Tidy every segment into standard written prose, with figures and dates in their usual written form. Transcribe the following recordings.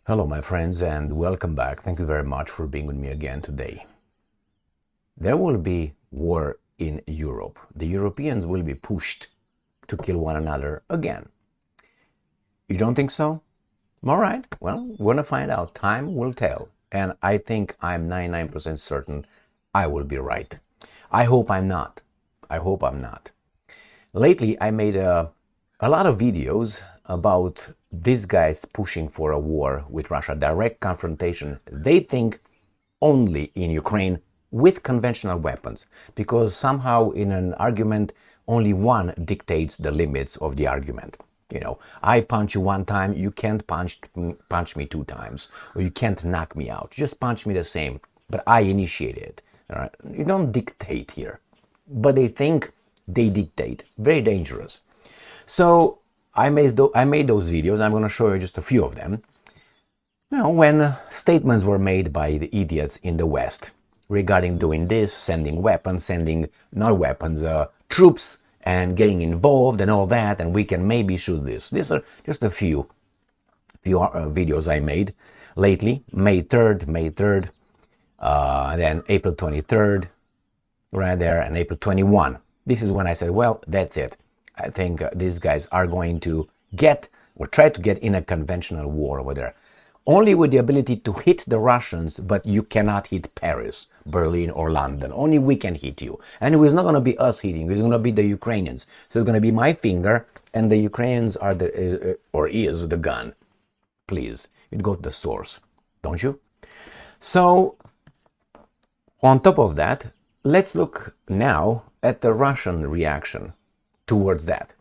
Hello, my friends, and welcome back. Thank you very much for being with me again today. There will be war in Europe. The Europeans will be pushed to kill one another again. You don't think so? All right, well, we're going to find out. Time will tell. And I think I'm 99% certain I will be right. I hope I'm not. I hope I'm not. Lately, I made a lot of videos about these guys pushing for a war with Russia, direct confrontation. They think only in Ukraine with conventional weapons, because somehow in an argument, only one dictates the limits of the argument. You know, I punch you one time, you can't punch me two times, or you can't knock me out. Just punch me the same, but I initiate it. All right? You don't dictate here, but they think they dictate. Very dangerous. So I made those videos. I'm going to show you just a few of them. You know, when statements were made by the idiots in the West regarding doing this, sending weapons, troops, and getting involved and all that, and we can maybe shoot this. These are just a few videos I made lately. May 3rd, then April 23rd, right there, and April 21. This is when I said, well, that's it. I think these guys are going to try to get in a conventional war over there. Only with the ability to hit the Russians, but you cannot hit Paris, Berlin, or London. Only we can hit you. And it's not going to be us hitting, it's going to be the Ukrainians. So it's going to be my finger, and the Ukrainians are is the gun. Please, it go to the source, don't you? So, on top of that, let's look now at the Russian reaction towards that.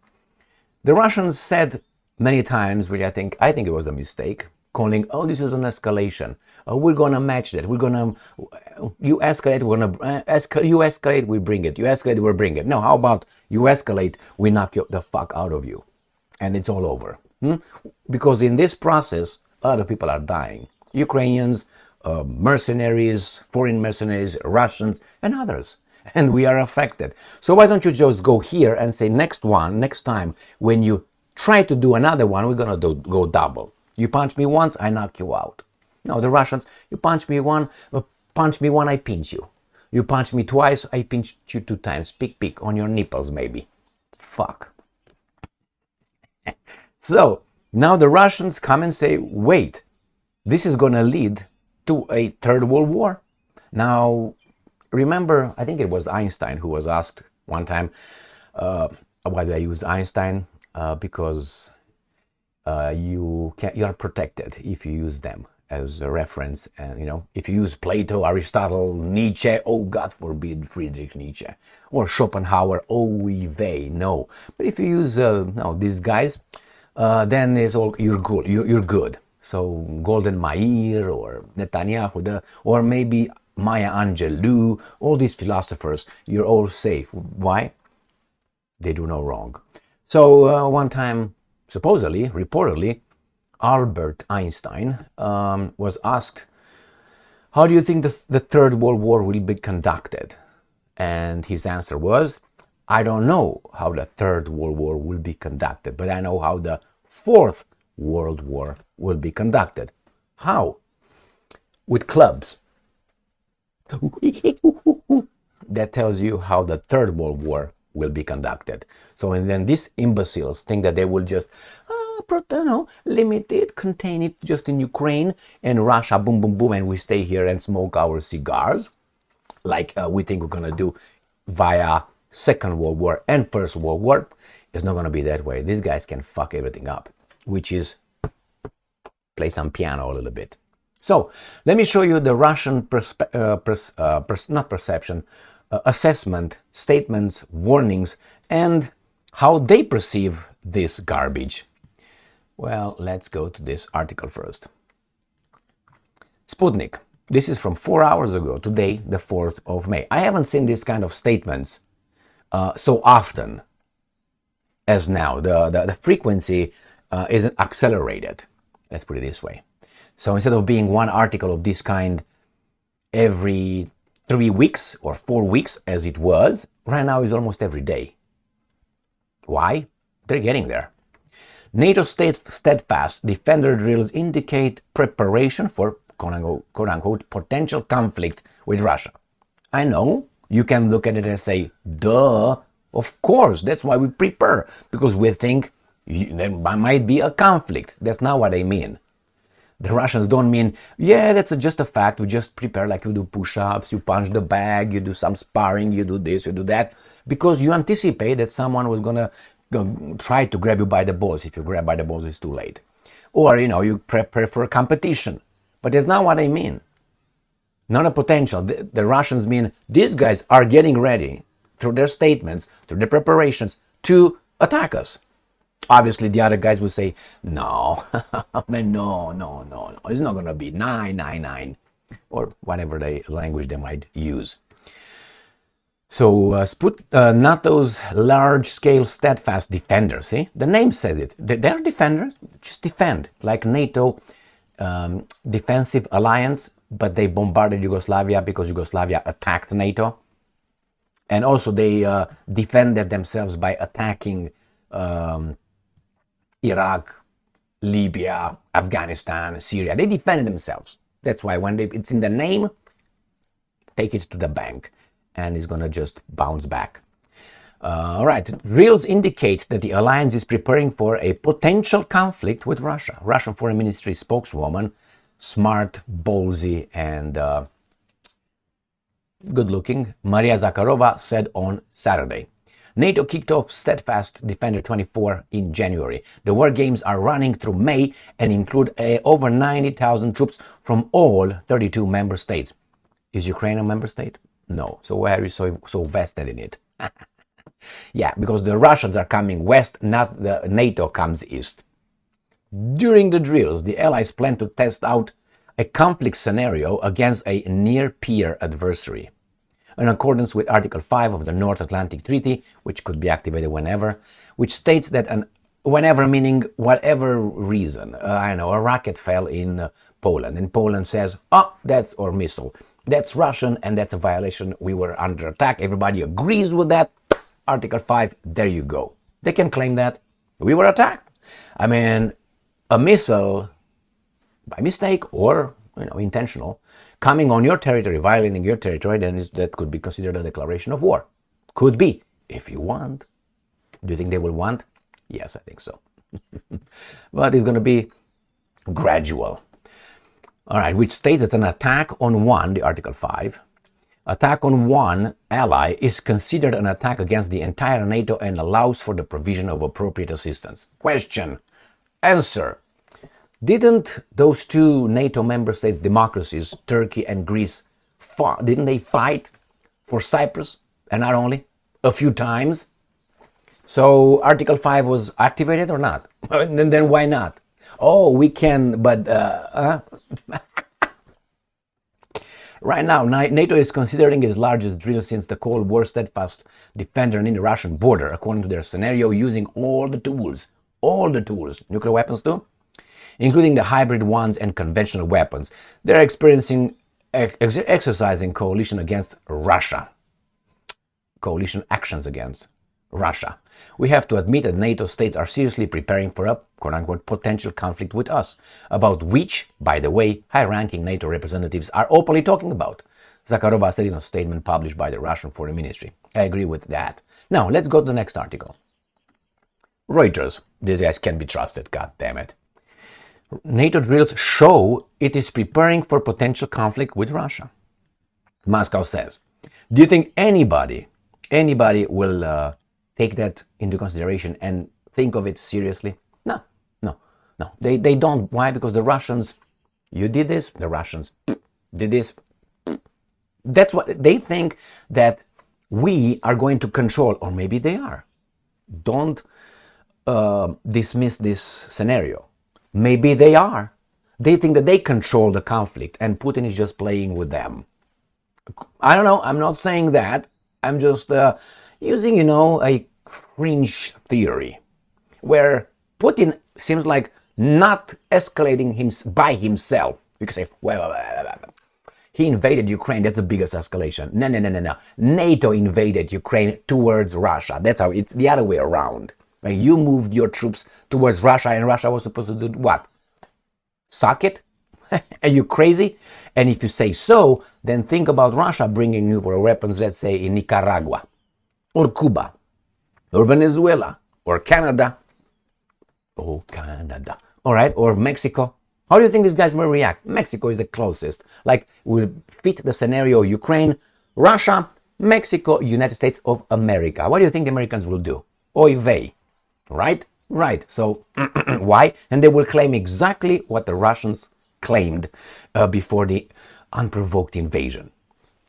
The Russians said many times, which I think it was a mistake, calling, oh, this is an escalation. We're going to match that. You escalate, we're going to, you escalate, we bring it. You escalate, we bring it. No, how about you escalate, we knock the fuck out of you. And it's all over. Because in this process, a lot of people are dying. Ukrainians, mercenaries, foreign mercenaries, Russians, and others. And we are affected. So why don't you just go here and say next time, when you try to do another one, we're going to go double. You punch me once, I knock you out. No, the Russians, you punch me one, I pinch you. You punch me twice, I pinch you two times. Pick, on your nipples maybe. Fuck. So, now the Russians come and say, wait, this is going to lead to a third world war. Now, remember, I think it was Einstein who was asked one time, why do I use Einstein? Because you are protected if you use them as a reference. And, if you use Plato, Aristotle, Nietzsche, oh, God forbid, Friedrich Nietzsche, or Schopenhauer, oh, vey, no. But if you use these guys, then you're good. You're good. So Golden Meir or Netanyahu, or maybe Maya Angelou, all these philosophers, you're all safe. Why? They do no wrong. So one time, supposedly, reportedly, Albert Einstein was asked, how do you think the Third World War will be conducted? And his answer was, I don't know how the Third World War will be conducted, but I know how the Fourth World War will be conducted. How? With clubs. That tells you how the Third World War will be conducted. So, and then these imbeciles think that they will just limit it, contain it just in Ukraine and Russia, boom, boom, boom, and we stay here and smoke our cigars, like we think we're going to do via Second World War and First World War. It's not going to be that way. These guys can fuck everything up, which is play some piano a little bit. So let me show you the Russian assessment, statements, warnings, and how they perceive this garbage. Well, let's go to this article first. Sputnik. This is from 4 hours ago, today, the 4th of May. I haven't seen this kind of statements so often as now. The frequency isn't accelerated. Let's put it this way. So instead of being one article of this kind every 3 weeks or 4 weeks as it was, right now is almost every day. Why? They're getting there. NATO steadfast defender drills indicate preparation for quote-unquote potential conflict with Russia. I know you can look at it and say, duh, of course, that's why we prepare, because we think there might be a conflict. That's not what I mean. The Russians don't mean, yeah, that's just a fact, we just prepare like you do push-ups, you punch the bag, you do some sparring, you do this, you do that, because you anticipate that someone was going to try to grab you by the balls. If you grab by the balls, it's too late. Or, you prepare for a competition. But that's not what I mean. Not a potential. The Russians mean these guys are getting ready through their statements, through their preparations to attack us. Obviously, the other guys will say, no, man, no, it's not going to be 999, or whatever language they might use. So, NATO's large-scale steadfast defenders, see? The name says it. They're defenders, just defend, like NATO defensive alliance, but they bombarded Yugoslavia because Yugoslavia attacked NATO. And also they defended themselves by attacking Iraq, Libya, Afghanistan, Syria. They defended themselves. That's why when it's in the name, take it to the bank and it's going to just bounce back. All right, drills indicate that the alliance is preparing for a potential conflict with Russia. Russian Foreign Ministry spokeswoman, smart, ballsy, and good-looking, Maria Zakharova said on Saturday. NATO kicked off Steadfast Defender 24 in January. The war games are running through May and include over 90,000 troops from all 32 member states. Is Ukraine a member state? No. So why are you so vested in it? Yeah, because the Russians are coming west, not the NATO comes east. During the drills, the allies plan to test out a conflict scenario against a near-peer adversary. In accordance with Article 5 of the North Atlantic Treaty, which could be activated whenever, which states that whenever meaning whatever reason, a rocket fell in Poland, and Poland says, that's our missile. That's Russian and that's a violation. We were under attack. Everybody agrees with that. Article 5, there you go. They can claim that we were attacked. I mean, a missile, by mistake or intentional, coming on your territory, violating your territory, then that could be considered a declaration of war. Could be, if you want. Do you think they will want? Yes, I think so. But it's going to be gradual. All right, which states that an attack on one, the Article 5, attack on one ally is considered an attack against the entire NATO and allows for the provision of appropriate assistance. Question. Answer. Didn't those two NATO member states, democracies, Turkey and Greece, didn't they fight for Cyprus? And not only, a few times? So Article 5 was activated or not? And then why not? Oh, we can, but right now, NATO is considering its largest drill since the Cold War steadfast defender in the Russian border, according to their scenario, using all the tools, nuclear weapons too, including the hybrid ones and conventional weapons. They're exercising coalition against Russia. Coalition actions against Russia. We have to admit that NATO states are seriously preparing for a quote-unquote potential conflict with us, about which, by the way, high-ranking NATO representatives are openly talking about. Zakharova said in a statement published by the Russian Foreign Ministry. I agree with that. Now, let's go to the next article. Reuters. These guys can be trusted, god damn it. NATO drills show it is preparing for potential conflict with Russia. Moscow says. Do you think anybody will take that into consideration and think of it seriously? No. They don't. Why? Because the Russians, you did this, the Russians did this. That's what they think, that we are going to control, or maybe they are. Don't dismiss this scenario. Maybe they are. They think that they control the conflict and Putin is just playing with them. I don't know. I'm not saying that. I'm just using, a fringe theory where Putin seems like not escalating by himself. You can say, well, he invaded Ukraine. That's the biggest escalation. No. NATO invaded Ukraine towards Russia. That's how it's the other way around. Like you moved your troops towards Russia, and Russia was supposed to do what? Suck it? Are you crazy? And if you say so, then think about Russia bringing nuclear weapons, let's say in Nicaragua, or Cuba, or Venezuela, or Canada. Oh, Canada. All right, or Mexico. How do you think these guys will react? Mexico is the closest. Like, will fit the scenario Ukraine, Russia, Mexico, United States of America. What do you think the Americans will do? Oy vey. Right? Right. So, why? And they will claim exactly what the Russians claimed before the unprovoked invasion.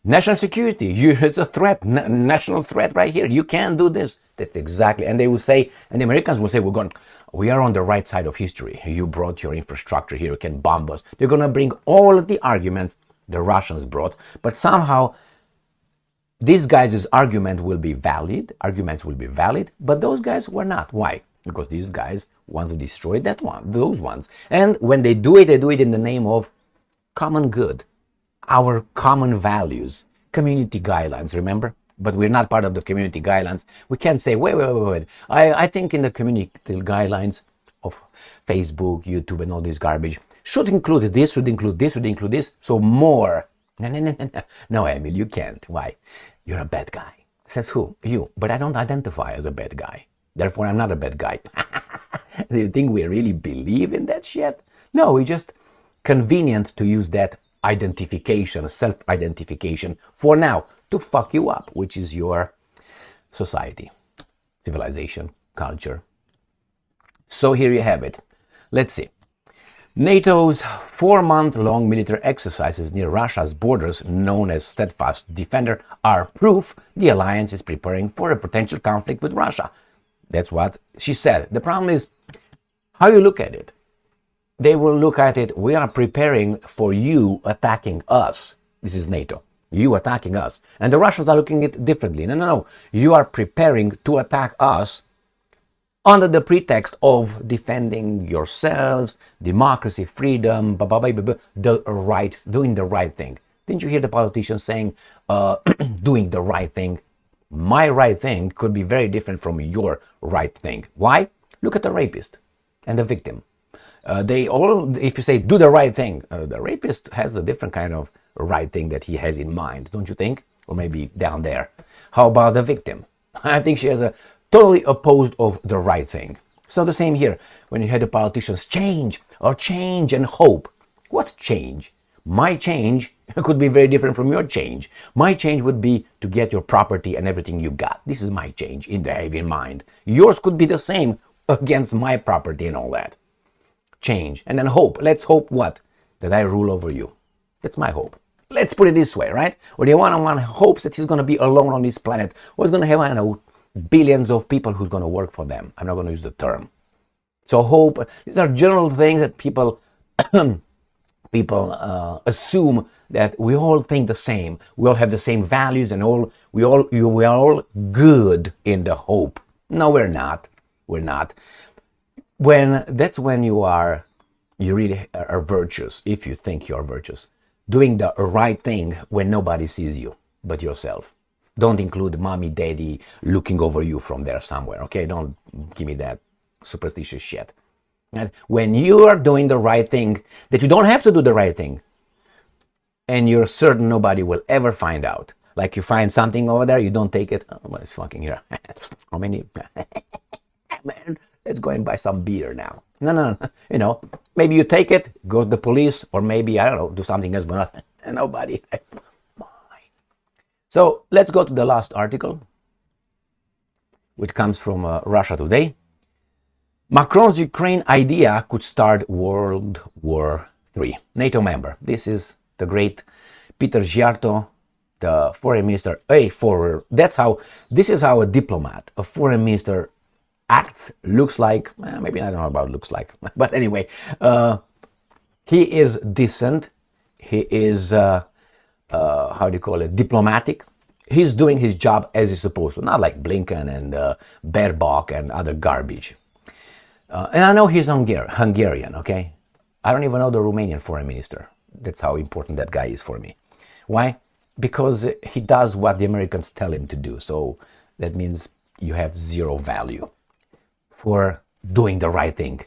National security, it's a threat, national threat right here. You can't do this. That's exactly, and they will say, and the Americans will say, we are on the right side of history. You brought your infrastructure here, you can bomb us. They're going to bring all of the arguments the Russians brought, but somehow these guys' arguments will be valid, but those guys were not. Why? Because these guys want to destroy those ones. And when they do it in the name of common good, our common values, community guidelines, remember? But we're not part of the community guidelines. We can't say, wait. I think in the community guidelines of Facebook, YouTube, and all this garbage should include this, should include this, so more. No, Emil, you can't. Why? You're a bad guy. Says who? You. But I don't identify as a bad guy. Therefore, I'm not a bad guy. Do you think we really believe in that shit? No, it's just convenient to use that identification, self-identification for now to fuck you up, which is your society, civilization, culture. So here you have it. Let's see. NATO's 4-month-long military exercises near Russia's borders, known as Steadfast Defender, are proof the alliance is preparing for a potential conflict with Russia. That's what she said. The problem is how you look at it. They will look at it, we are preparing for you attacking us. This is NATO. You attacking us. And the Russians are looking at it differently. No. You are preparing to attack us under the pretext of defending yourselves, democracy, freedom, doing the right thing. Didn't you hear the politicians saying, doing the right thing? My right thing could be very different from your right thing. Why? Look at the rapist and the victim. If you say do the right thing, the rapist has a different kind of right thing that he has in mind, don't you think? Or maybe down there. How about the victim? I think she has a totally opposed of the right thing. So the same here, when you had the politicians change and hope. What change? My change could be very different from your change. My change would be to get your property and everything you got. This is my change in mind. Yours could be the same against my property and all that. Change. And then hope. Let's hope what? That I rule over you. That's my hope. Let's put it this way, right? Or the one hopes that he's going to be alone on this planet, or he's going to have, I don't know, billions of people who's going to work for them. I'm not going to use the term. So hope, these are general things that people assume that we all think the same. We all have the same values, and we are all good in the hope. No, we're not. We're not. That's when you really are virtuous, if you think you're virtuous. Doing the right thing when nobody sees you but yourself. Don't include mommy, daddy looking over you from there somewhere, okay? Don't give me that superstitious shit. And when you are doing the right thing, that you don't have to do the right thing, and you're certain nobody will ever find out. Like you find something over there, you don't take it. Oh, well, it's fucking here. How many? Man, let's go and buy some beer now. No. You know, maybe you take it, go to the police, or maybe, I don't know, do something else, but not nobody. So let's go to the last article, which comes from Russia Today. Macron's Ukraine idea could start World War III. NATO member. This is the great Peter Giarto, the foreign minister. This is how a diplomat, a foreign minister acts, looks like. Maybe I don't know about looks like, but anyway, he is decent. He is diplomatic. He's doing his job as he's supposed to, not like Blinken and Baerbock and other garbage. And I know he's Hungarian, okay? I don't even know the Romanian foreign minister. That's how important that guy is for me. Why? Because he does what the Americans tell him to do. So that means you have zero value. for doing the right thing,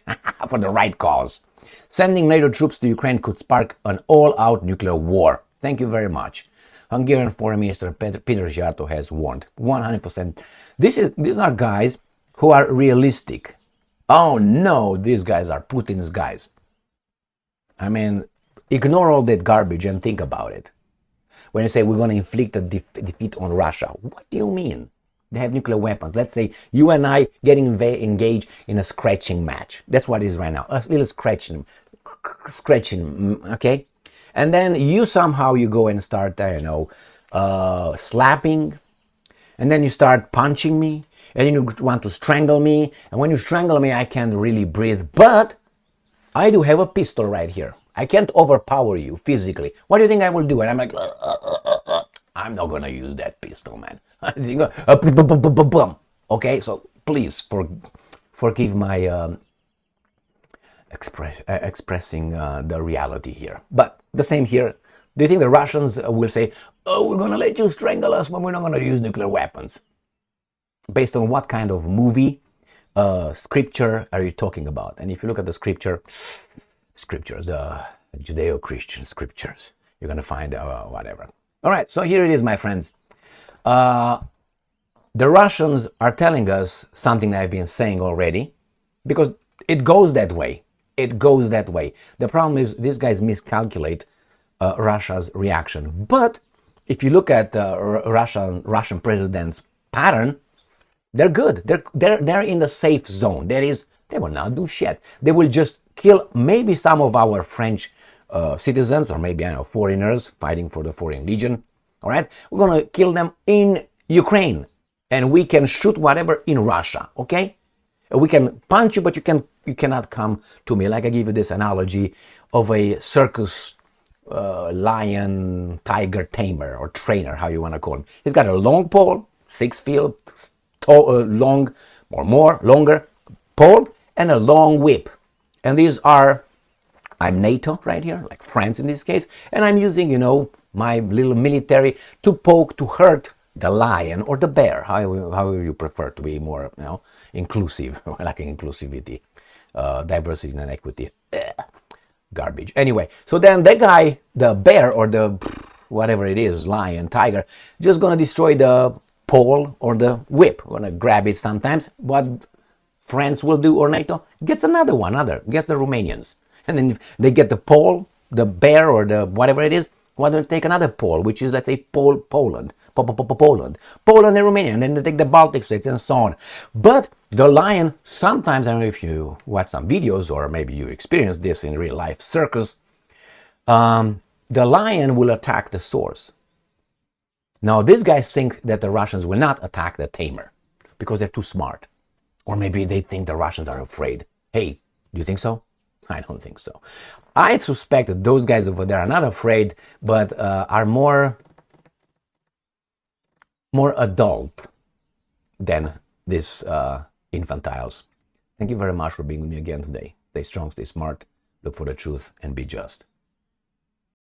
for the right cause. Sending NATO troops to Ukraine could spark an all-out nuclear war. Thank you very much. Hungarian Foreign Minister Peter Szijjártó has warned 100%. These are guys who are realistic. Oh no, these guys are Putin's guys. I mean, ignore all that garbage and think about it. When you say we're going to inflict a defeat on Russia, what do you mean? They have nuclear weapons. Let's say you and I getting engaged in a scratching match. That's what it is right now. A little scratching, okay? And then you go and start, slapping. And then you start punching me. And then you want to strangle me. And when you strangle me, I can't really breathe. But I do have a pistol right here. I can't overpower you physically. What do you think I will do? And I'm like, I'm not going to use that pistol, man. Okay, so please forgive my expressing the reality here. But the same here. Do you think the Russians will say, oh, we're going to let you strangle us when we're not going to use nuclear weapons? Based on what kind of movie, scripture are you talking about? And if you look at the scriptures, the Judeo-Christian scriptures, you're going to find whatever. All right, so here it is, my friends. The Russians are telling us something that I've been saying already, because it goes that way. It goes that way. The problem is these guys miscalculate Russia's reaction. But if you look at Russian president's pattern, they're good. They're in the safe zone. They will not do shit. They will just kill maybe some of our French citizens, or maybe foreigners fighting for the Foreign Legion. All right, we're gonna kill them in Ukraine, and we can shoot whatever in Russia. Okay, we can punch you, but you cannot come to me. Like I give you this analogy of a circus lion, tiger tamer or trainer, how you want to call him. He's got a long pole, 6 feet long or longer pole, and a long whip. And these are, I'm NATO right here, like France in this case, and I'm using, my little military to hurt the lion or the bear, how you prefer to be more, inclusive, like inclusivity, diversity and equity. Garbage. Anyway, so then that guy, the bear or the whatever it is, lion, tiger, just gonna destroy the pole or the whip. Gonna grab it sometimes. What France will do, or NATO gets gets the Romanians, and then they get the pole, the bear or the whatever it is. Why don't they take another pole, which is, let's say, Poland and Romania, and then they take the Baltic states and so on. But the lion, sometimes, I don't know if you watch some videos or maybe you experience this in real life circus, the lion will attack the source. Now, these guys think that the Russians will not attack the tamer because they're too smart. Or maybe they think the Russians are afraid. Hey, do you think so? I don't think so. I suspect that those guys over there are not afraid, but are more adult than these infantiles. Thank you very much for being with me again today. Stay strong, stay smart, look for the truth, and be just.